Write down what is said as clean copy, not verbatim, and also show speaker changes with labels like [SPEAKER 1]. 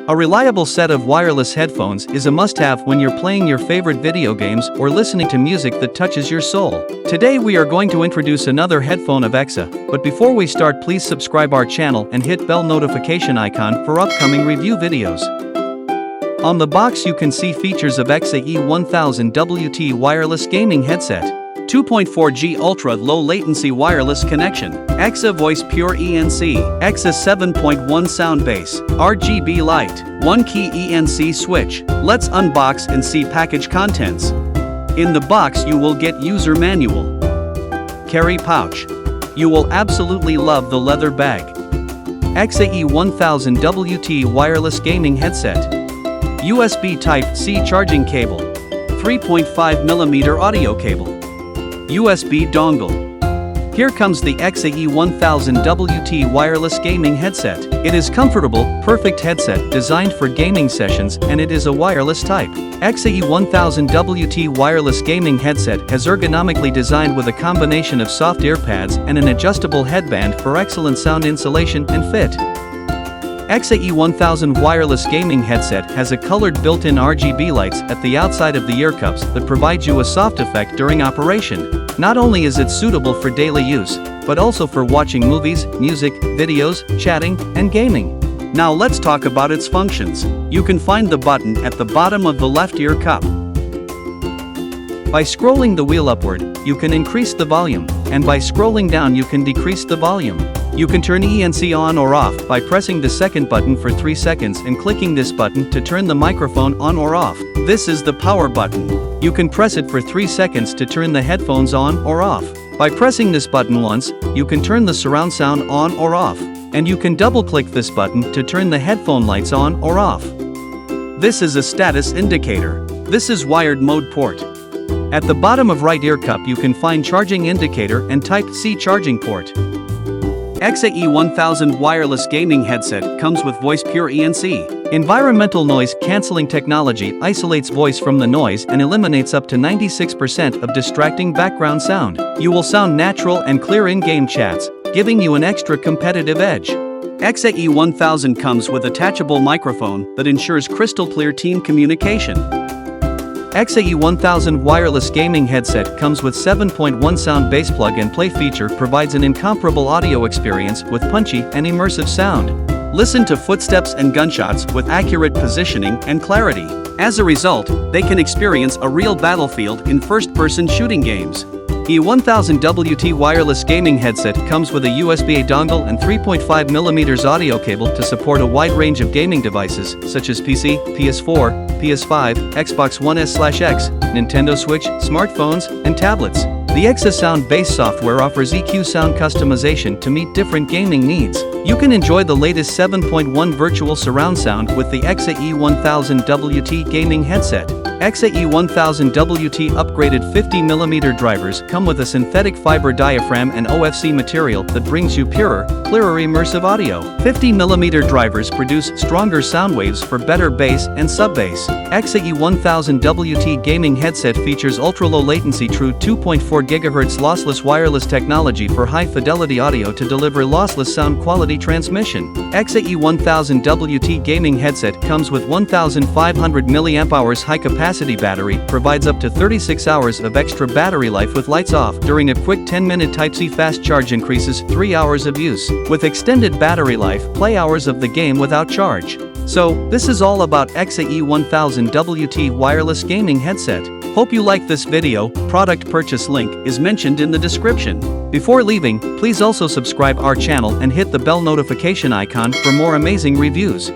[SPEAKER 1] A reliable set of wireless headphones is a must-have when you're playing your favorite video games or listening to music that touches your soul. Today we are going to introduce another headphone of EKSA, but before we start, please subscribe our channel and hit bell notification icon for upcoming review videos. On the box you can see features of EKSA E1000 WT wireless gaming headset. 2.4G ultra low latency wireless connection, EKSA Voice Pure ENC, EKSA 7.1 sound bass, RGB light, 1 key ENC switch. Let's unbox and see package contents. In the box you will get user manual, carry pouch. You will absolutely love the leather bag. EKSA E1000 WT wireless gaming headset. USB Type-C charging cable, 3.5mm audio cable, USB dongle. Here comes the EKSA E1000 WT wireless gaming headset. It is comfortable, perfect headset designed for gaming sessions, and it is a wireless type. EKSA E1000 WT wireless gaming headset has ergonomically designed with a combination of soft ear pads and an adjustable headband for excellent sound insulation and fit. EKSA E1000 wireless gaming headset has a colored built-in RGB lights at the outside of the ear cups that provide you a soft effect during operation. Not only is it suitable for daily use, but also for watching movies, music, videos, chatting, and gaming. Now let's talk about its functions. You can find the button at the bottom of the left ear cup. By scrolling the wheel upward, you can increase the volume, and by scrolling down you can decrease the volume. You can turn ENC on or off by pressing the second button for 3 seconds and clicking this button to turn the microphone on or off. This is the power button. You can press it for 3 seconds to turn the headphones on or off. By pressing this button once, you can turn the surround sound on or off. And you can double-click this button to turn the headphone lights on or off. This is a status indicator. This is wired mode port. At the bottom of right ear cup you can find charging indicator and Type-C charging port. EKSA E1000 wireless gaming headset comes with Voice Pure ENC. Environmental noise cancelling technology isolates voice from the noise and eliminates up to 96% of distracting background sound. You will sound natural and clear in game chats, giving you an extra competitive edge. EKSA E1000 comes with attachable microphone that ensures crystal clear team communication. EKSA E1000 wireless gaming headset comes with 7.1 sound bass plug and play feature, provides an incomparable audio experience with punchy and immersive sound. Listen to footsteps and gunshots with accurate positioning and clarity. As a result, they can experience a real battlefield in first-person shooting games. E1000 WT wireless gaming headset comes with a USB-A dongle and 3.5mm audio cable to support a wide range of gaming devices such as PC, PS4, PS5, Xbox One S/X, Nintendo Switch, smartphones, and tablets. The EKSA Sound Bass software offers EQ sound customization to meet different gaming needs. You can enjoy the latest 7.1 virtual surround sound with the EKSA E1000 WT gaming headset. EKSA E1000 WT upgraded 50mm drivers come with a synthetic fiber diaphragm and OFC material that brings you purer, clearer immersive audio. 50mm drivers produce stronger sound waves for better bass and sub-bass. EKSA E1000 WT gaming headset features ultra-low latency true 2.4 GHz lossless wireless technology for high-fidelity audio to deliver lossless sound quality transmission. EKSA E1000 WT gaming headset comes with 1500 mAh high-capacity battery, provides up to 36 hours of extra battery life with lights off. During a quick 10-minute Type-C fast charge increases 3 hours of use. With extended battery life, play hours of the game without charge. So, this is all about EKSA E1000 WT wireless gaming headset. Hope you like this video. Product purchase link is mentioned in the description. Before leaving, please also subscribe our channel and hit the bell notification icon for more amazing reviews.